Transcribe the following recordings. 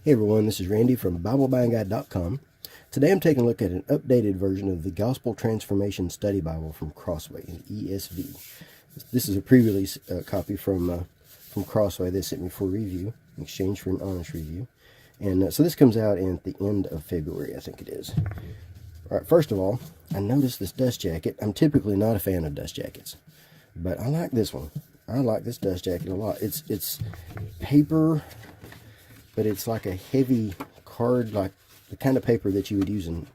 Hey everyone, this is Randy from BibleBuyingGuide.com. Today I'm taking a look at an updated version of the Gospel Transformation Study Bible from Crossway in ESV. This is a pre-release copy from Crossway. They sent me for review in exchange for an honest review. And so this comes out at the end of February, I think it is. All right, first of all, I noticed this dust jacket. I'm typically not a fan of dust jackets, but I like this one. I like this dust jacket a lot. It's paper, but it's like a heavy card, like the kind of paper that you would use in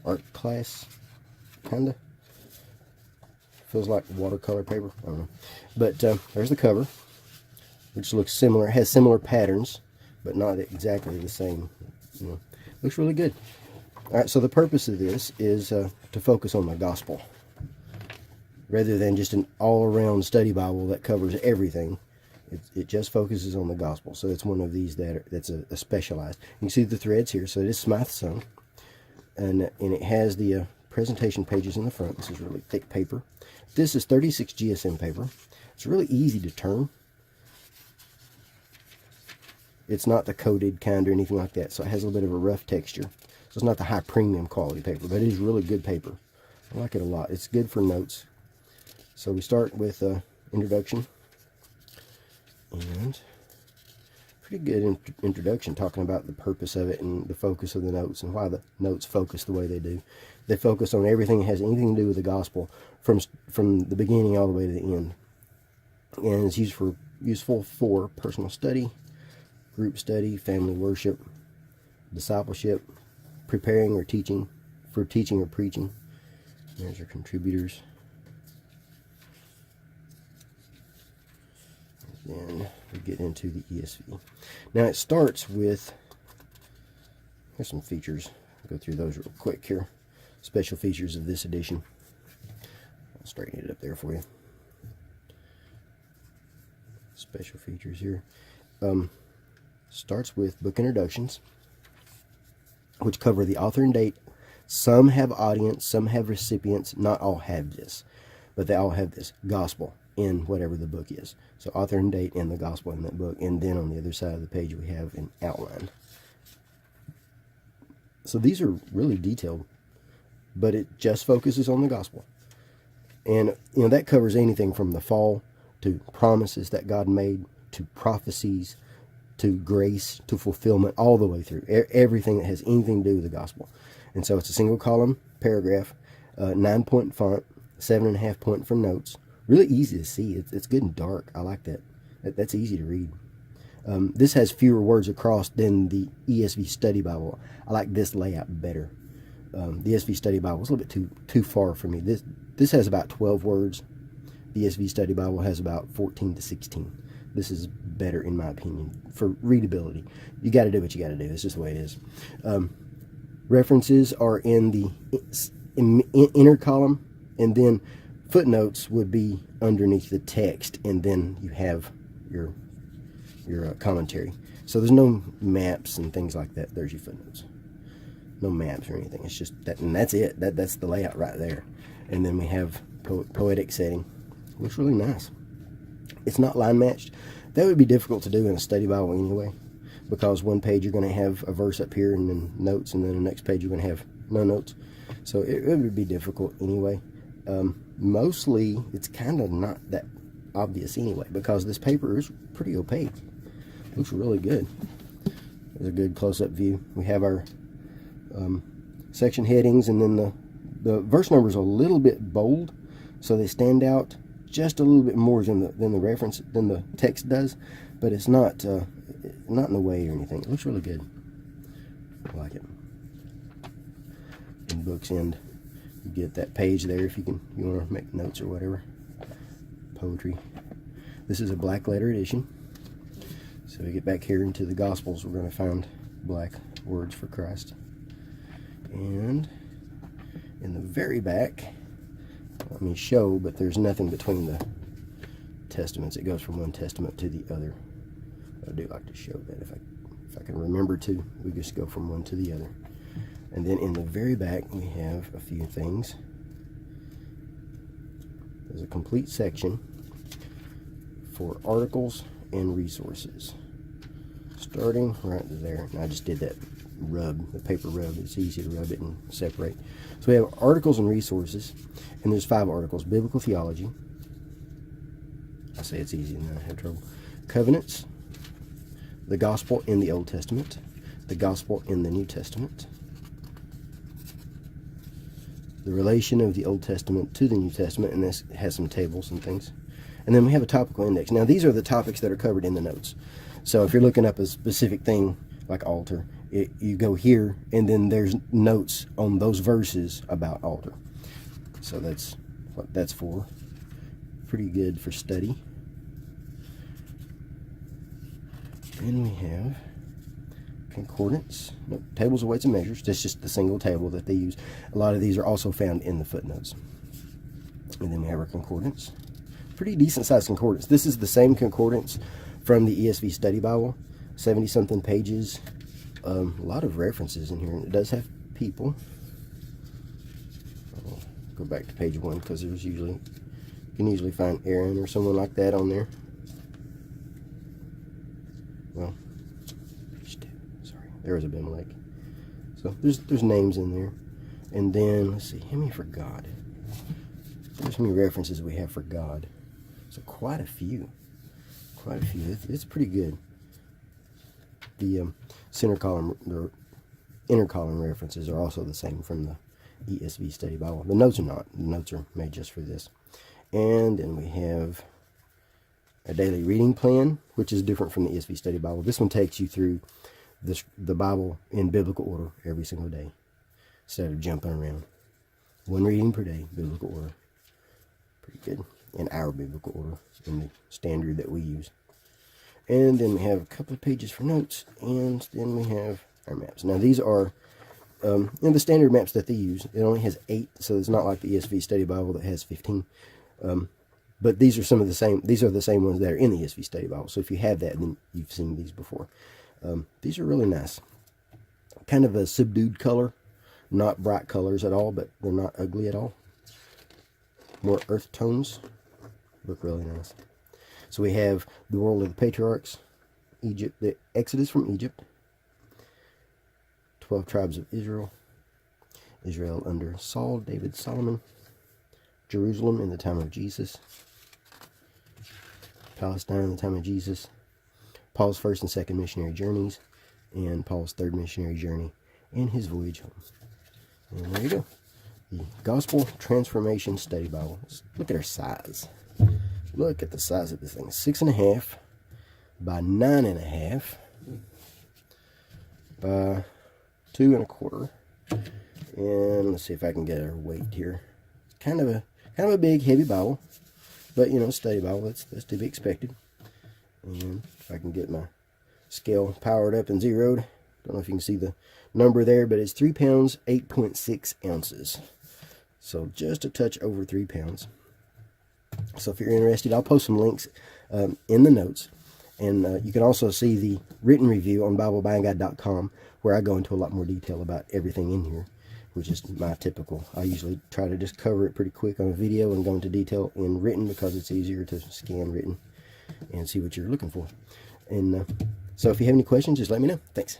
art class, kind of. Feels like watercolor paper, I don't know. But there's the cover, which looks similar. It has similar patterns, but not exactly the same. You know, looks really good. All right, so the purpose of this is to focus on the gospel, rather than just an all-around study Bible that covers everything. It just focuses on the gospel. So it's one of these that's a specialized. You can see the threads here. So it is Smythe sewn, and it has the presentation pages in the front. This is really thick paper. This is 36 GSM paper. It's really easy to turn. It's not the coated kind or anything like that, so it has a little bit of a rough texture. So it's not the high premium quality paper, but it is really good paper. I like it a lot. It's good for notes. So we start with introduction. And pretty good introduction, talking about the purpose of it and the focus of the notes and why the notes focus the way they do. They focus on everything that has anything to do with the gospel from the beginning all the way to the end. And it's useful for personal study, group study, family worship, discipleship, preparing or teaching, for teaching or preaching. There's our contributors. Then we get into the ESV. Now it starts with, here's some features. I'll go through those real quick here. Special features of this edition. I'll straighten it up there for you. Special features here. Starts with book introductions, which cover the author and date. Some have audience, some have recipients. Not all have this, but they all have this gospel in whatever the book is. So author and date and the gospel in that book. And then on the other side of the page we have an outline. So these are really detailed, but it just focuses on the gospel. And you know that covers anything from the fall to promises that God made, to prophecies, to grace, to fulfillment, all the way through. Everything that has anything to do with the gospel. And so it's a single column paragraph, 9-point font, 7.5 point for notes. Really easy to see. It's good and dark. I like that. That's easy to read. This has fewer words across than the ESV Study Bible. I like this layout better. The ESV Study Bible is a little bit too far for me. This has about 12 words. The ESV Study Bible has about 14 to 16. This is better in my opinion for readability. You got to do what you got to do. It's just the way it is. References are in the inner column, and then footnotes would be underneath the text, and then you have your commentary. So there's no maps and things like that. There's your footnotes. No maps or anything. It's just that, and that's it. That's the layout right there. And then we have poetic setting. Looks really nice. It's not line matched. That would be difficult to do in a study Bible anyway, because one page you're going to have a verse up here and then notes, and then the next page you're going to have no notes. So it would be difficult anyway. Mostly it's kind of not that obvious anyway, because this paper is pretty opaque. Looks really good. There's a good close-up view. We have our section headings, and then the verse numbers are a little bit bold, so they stand out just a little bit more than the text does, but it's not in the way or anything. It looks really good. I like it. And books end. You get that page there if you want to make notes or whatever. Poetry. This is a black letter edition. So we get back here into the Gospels, we're going to find black words for Christ. And in the very back, let me show, but there's nothing between the testaments. It goes from one testament to the other. I do like to show that if I can remember to. We just go from one to the other. And then in the very back, we have a few things. There's a complete section for articles and resources. starting right there. And I just did that rub, the paper rub. It's easy to rub it and separate. So we have articles and resources, and there's 5 articles. Biblical theology. I say it's easy and then I have trouble. Covenants. The gospel in the Old Testament. The gospel in the New Testament. The relation of the Old Testament to the New Testament, and this has some tables and things. And then we have a topical index. Now these are the topics that are covered in the notes. So if you're looking up a specific thing like altar, you go here, and then there's notes on those verses about altar. So that's what that's for. Pretty good for study. Then we have concordance. Nope, tables of weights and measures. That's just the single table that they use. A lot of these are also found in the footnotes. And then we have our concordance. Pretty decent sized concordance. This is the same concordance from the ESV Study Bible. 70-something pages. A lot of references in here. And it does have people. I'll go back to page 1 because there's usually, you can usually find Aaron or someone like that on there. Well, sorry, there was Abimelech. So there's names in there. And then, let's see, how many for God? There's how many references we have for God. So quite a few. Quite a few. It's pretty good. The center column, the inner column references are also the same from the ESV Study Bible. The notes are not. The notes are made just for this. And then we have a daily reading plan, which is different from the ESV Study Bible. This one takes you through the Bible in biblical order every single day, instead of jumping around. 1 reading per day, biblical order. Pretty good. In our biblical order, in the standard that we use. And then we have a couple of pages for notes, and then we have our maps. Now these are the standard maps that they use. It only has 8, so it's not like the ESV Study Bible that has 15. But these are some of the same. These are the same ones that are in the ESV Study Bible. So if you have that, then you've seen these before. These are really nice. Kind of a subdued color, not bright colors at all, but they're not ugly at all. More earth tones. Look really nice. So we have the world of the patriarchs, Egypt, the Exodus from Egypt, 12 tribes of Israel, Israel under Saul, David, Solomon, Jerusalem in the time of Jesus, Palestine in the time of Jesus, Paul's first and second missionary journeys, and Paul's third missionary journey and his voyage home. And there you go. The Gospel Transformation Study Bible. Let's look at our size. Look at the size of this thing. 6.5 by 9.5 by 2.25. And let's see if I can get our weight here. Kind of a big, heavy Bible, but you know, study Bible. That's to be expected. And if I can get my scale powered up and zeroed, don't know if you can see the number there, but it's 3 pounds 8.6 ounces. So just a touch over 3 pounds. So if you're interested, I'll post some links in the notes. And you can also see the written review on BibleBuyingGuide.com, where I go into a lot more detail about everything in here, which is my typical. I usually try to just cover it pretty quick on a video and go into detail in written because it's easier to scan written and see what you're looking for. And so if you have any questions, just let me know. Thanks.